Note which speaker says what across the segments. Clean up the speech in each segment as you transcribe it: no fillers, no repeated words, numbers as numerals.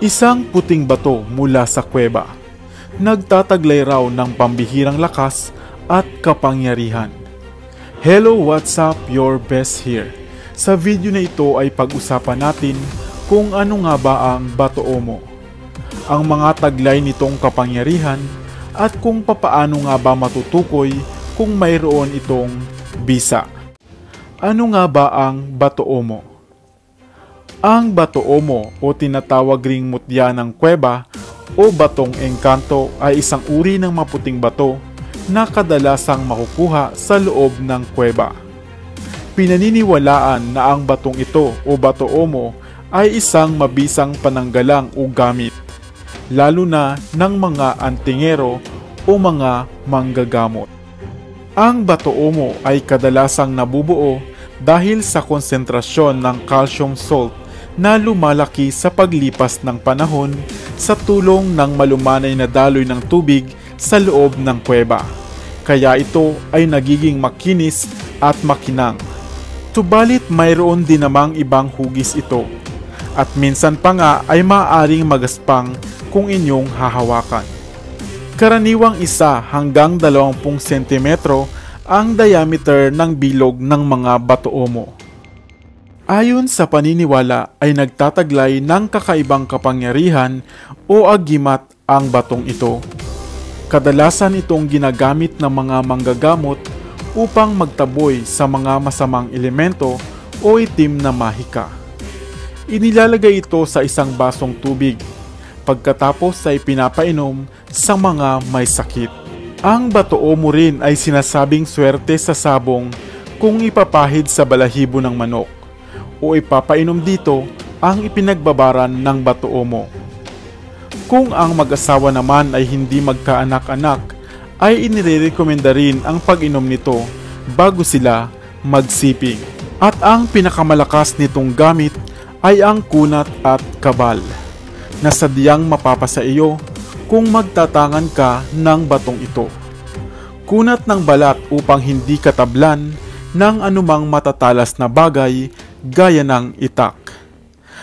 Speaker 1: Isang puting bato mula sa kuweba. Nagtataglay raw ng pambihirang lakas at kapangyarihan. Hello, what's up? Your best here. Sa video na ito ay pag-usapan natin kung ano nga ba ang Bato Omo, ang mga taglay nitong kapangyarihan at kung papaano nga ba matutukoy kung mayroon itong bisa. Ano nga ba ang Bato Omo? Ang Bato Omo o tinatawag ring mutya ng kuweba o batong engkanto ay isang uri ng maputing bato na kadalasang makukuha sa loob ng kuweba. Pinaniniwalaan na ang batong ito o Bato Omo ay isang mabisang pananggalang o gamit, lalo na ng mga antingero o mga manggagamot. Ang Bato Omo ay kadalasang nabubuo dahil sa konsentrasyon ng calcium salt na lumalaki sa paglipas ng panahon sa tulong ng malumanay na daloy ng tubig sa loob ng kuweba. Kaya ito ay nagiging makinis at makinang. Subalit mayroon din namang ibang hugis ito at minsan pa nga ay maaaring magaspang kung inyong hahawakan. Karaniwang 1 hanggang 20 cm ang diameter ng bilog ng mga Bato Omo. Ayon sa paniniwala ay nagtataglay ng kakaibang kapangyarihan o agimat ang batong ito. Kadalasan itong ginagamit ng mga manggagamot upang magtaboy sa mga masamang elemento o itim na mahika. Inilalagay ito sa isang basong tubig, pagkatapos ay pinapainom sa mga may sakit. Ang Bato Omo rin ay sinasabing swerte sa sabong kung ipapahid sa balahibo ng manok, o ipapainom dito ang ipinagbabaran ng Bato Omo. Kung ang mag-asawa naman ay hindi magkaanak-anak, ay inirekomenda rin ang pag-inom nito bago sila magsiping. At ang pinakamalakas nitong gamit ay ang kunat at kabal, na sadyang mapapasa iyo kung magtatangan ka ng batong ito. Kunat ng balat upang hindi katablan ng anumang matatalas na bagay gaya ng itak.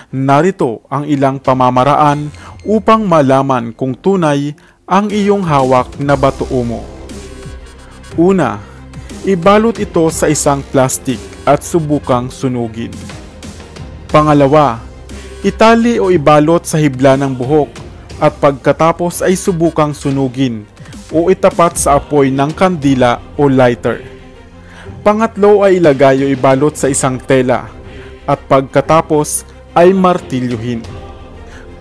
Speaker 1: Narito ang ilang pamamaraan upang malaman kung tunay ang iyong hawak na Bato Omo. Una, ibalot ito sa isang plastik at subukang sunugin. Pangalawa, itali o ibalot sa hibla ng buhok at pagkatapos ay subukang sunugin o itapat sa apoy ng kandila o lighter. Pangatlo ay ilagay o ibalot sa isang tela at pagkatapos ay martilyuhin.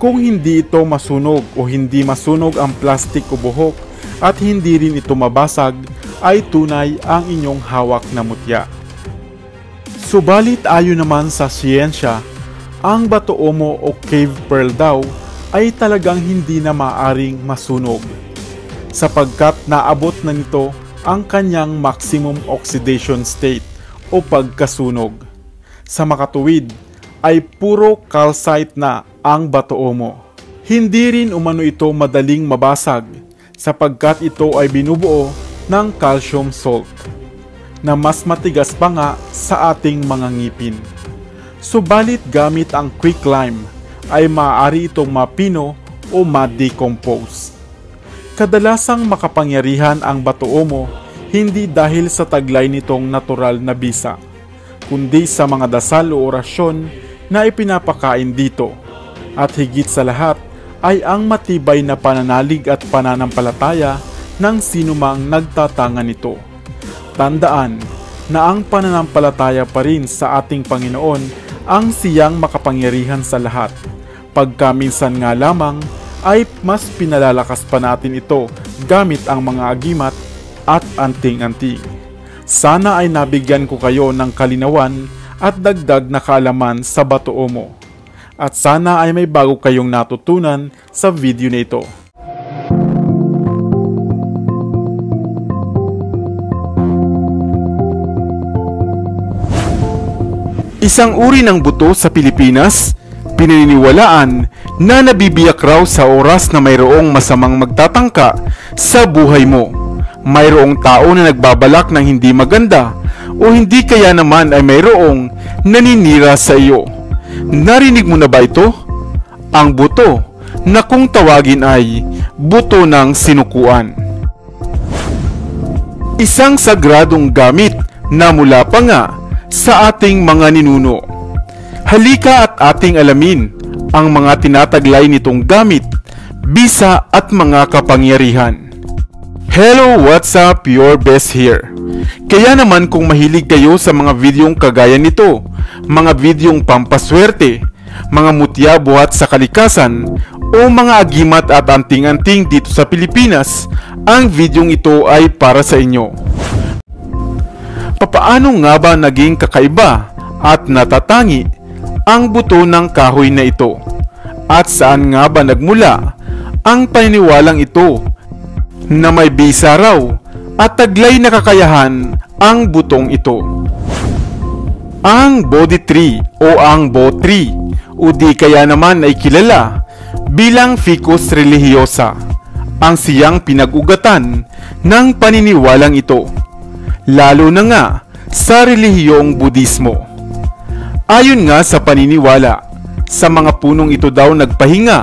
Speaker 1: Kung hindi ito masunog o hindi masunog ang plastik o buhok at hindi rin ito mabasag, ay tunay ang inyong hawak na mutya. Subalit ayon naman sa siyensya, ang Bato Omo o cave pearl daw ay talagang hindi na maaaring masunog, sapagkat naabot na nito ang kanyang maximum oxidation state o pagkasunog. Sa makatuwid ay puro calcite na ang Bato Omo. Hindi rin umano ito madaling mabasag sapagkat ito ay binubuo ng calcium salt na mas matigas pa nga sa ating mga ngipin. Subalit gamit ang quicklime ay maaari itong mapino o ma-decompose. Kadalasang makapangyarihan ang Bato Omo hindi dahil sa taglay nitong natural na bisa, kundi sa mga dasal o orasyon na ipinapakain dito. At higit sa lahat ay ang matibay na pananalig at pananampalataya ng sinumang nagtatangan nito. Tandaan na ang pananampalataya pa rin sa ating Panginoon ang siyang makapangyarihan sa lahat. Pagka minsan nga lamang ay mas pinalalakas pa natin ito gamit ang mga agimat at anting-anting. Sana ay nabigyan ko kayo ng kalinawan at dagdag na kaalaman sa Bato Omo. At sana ay may bago kayong natutunan sa video na ito. Isang uri ng buto sa Pilipinas, pinaniniwalaan na nabibiyak raw sa oras na mayroong masamang magtatangka sa buhay mo. Mayroong tao na nagbabalak ng hindi maganda o hindi kaya naman ay mayroong naninira sa iyo. Narinig mo na ba ito? Ang buto na kung tawagin ay buto ng sinukuan. Isang sagradong gamit na mula pa nga sa ating mga ninuno. Halika at ating alamin ang mga tinataglay nitong gamit, bisa at mga kapangyarihan. Hello, what's up? Your best here. Kaya naman kung mahilig kayo sa mga videong kagaya nito, mga videong pampaswerte, mga mutya buhat sa kalikasan, o mga agimat at anting-anting dito sa Pilipinas, ang videong ito ay para sa inyo. Papaano nga ba naging kakaiba at natatangi ang buto ng kahoy na ito? At saan nga ba nagmula ang paniniwalang ito na may bisa raw at taglay na kakayahan ang butong ito? Ang Bodhi tree o ang Bo tree o di kaya naman ay kilala bilang Ficus religiosa ang siyang pinag-ugatan ng paniniwalang ito, lalo na nga sa relihiyong Budismo. Ayon nga sa paniniwala, sa mga punong ito daw nagpahinga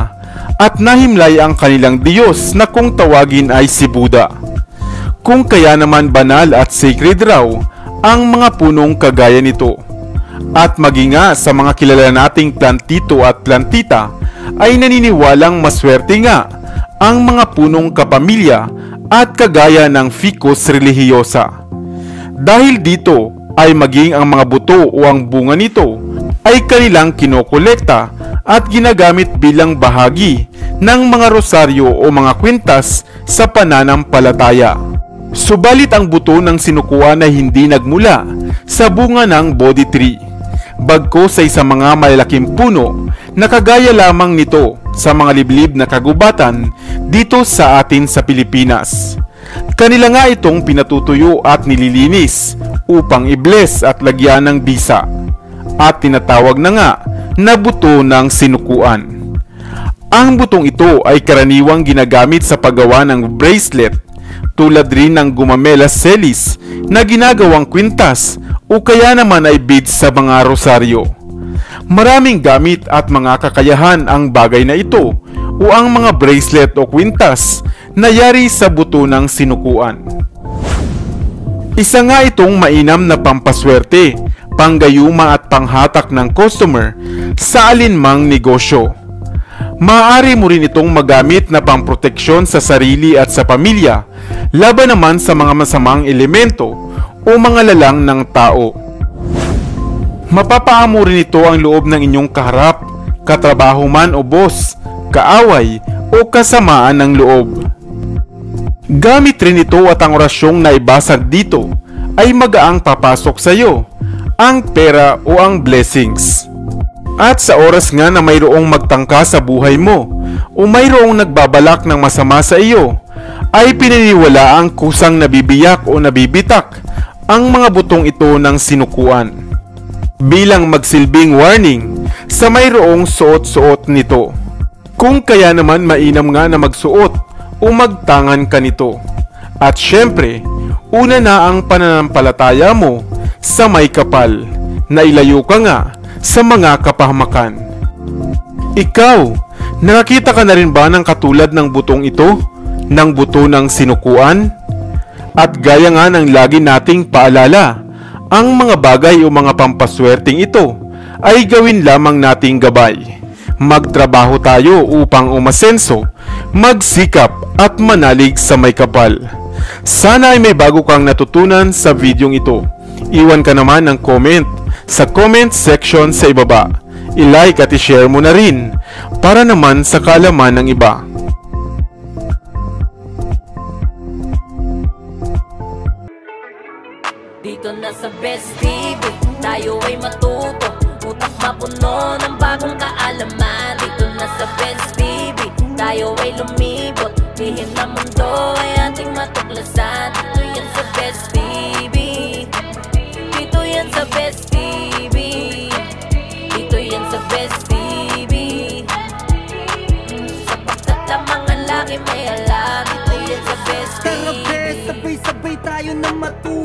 Speaker 1: at nahimlay ang kanilang Diyos na kung tawagin ay si Buddha. Kung kaya naman banal at sacred raw ang mga punong kagaya nito. At maging nga sa mga kilala nating plantito at plantita ay naniniwalang maswerte nga ang mga punong kapamilya at kagaya ng Ficus religiosa. Dahil dito ay maging ang mga buto o ang bunga nito ay kanilang kinokolekta at ginagamit bilang bahagi ng mga rosaryo o mga kwintas sa pananampalataya. Subalit ang buto ng sinukuan ay hindi nagmula sa bunga ng Bodhi tree, bagkus ay sa mga malalaking puno na kagaya lamang nito sa mga liblib na kagubatan dito sa atin sa Pilipinas. Kanila nga itong pinatutuyo at nililinis upang i-bless at lagyan ng bisa, at tinatawag na nga na buto ng sinukuan. Ang butong ito ay karaniwang ginagamit sa paggawa ng bracelet, tulad rin ng gumamelas celis na ginagawang kwintas o kaya naman ay beads sa mga rosaryo. Maraming gamit at mga kakayahan ang bagay na ito o ang mga bracelet o kwintas na yari sa buto ng sinukuan. Isa nga itong mainam na pampaswerte, panggayuma at panghatak ng customer sa alinmang negosyo. Maaari mo rin itong magamit na pamproteksyon sa sarili at sa pamilya, laban naman sa mga masamang elemento o mga lalang ng tao. Mapapaamo rin ito ang loob ng inyong kaharap, katrabaho man o boss, kaaway o kasamaan ng loob. Gamit rin ito at ang orasyong naibasag dito ay magaang papasok sa iyo ang pera o ang blessings. At sa oras nga na mayroong magtangka sa buhay mo o mayroong nagbabalak ng masama sa iyo, ay pininiwala ang kusang nabibiyak o nabibitak ang mga butong ito ng sinukuan, bilang magsilbing warning sa mayroong suot-suot nito. Kung kaya naman mainam nga na magsuot o magtangan ka nito. At syempre, una na ang pananampalataya mo sa may kapal, na ilayo ka nga sa mga kapahamakan. Ikaw, nakakita ka na rin ba ng katulad ng butong ito, ng buto ng sinukuan? At gaya nga ng lagi nating paalala, ang mga bagay o mga pampaswerteng ito ay gawin lamang nating gabay. Magtrabaho tayo upang umasenso, magsikap at manalig sa may kapal. Sana ay may bago kang natutunan sa videong ito. Iwan ka naman ng comment sa comment section sa ibaba. I-like at i-share mo na rin para naman sa kaalaman ng iba.
Speaker 2: Dito na sa Best TV, tayo ay matuto, utak mapuno ng bagong kaalaman. Dito na sa Best TV, tayo ay lumibot, lihim na mundo ay ating matuklasan. Dito yan sa Best TV, dito yan sa Best TV, dito yan sa Best TV. Sapagkat ang mga laki may alam, dito yan sa Best TV.
Speaker 3: Tara, sabay-sabay tayo na matuto.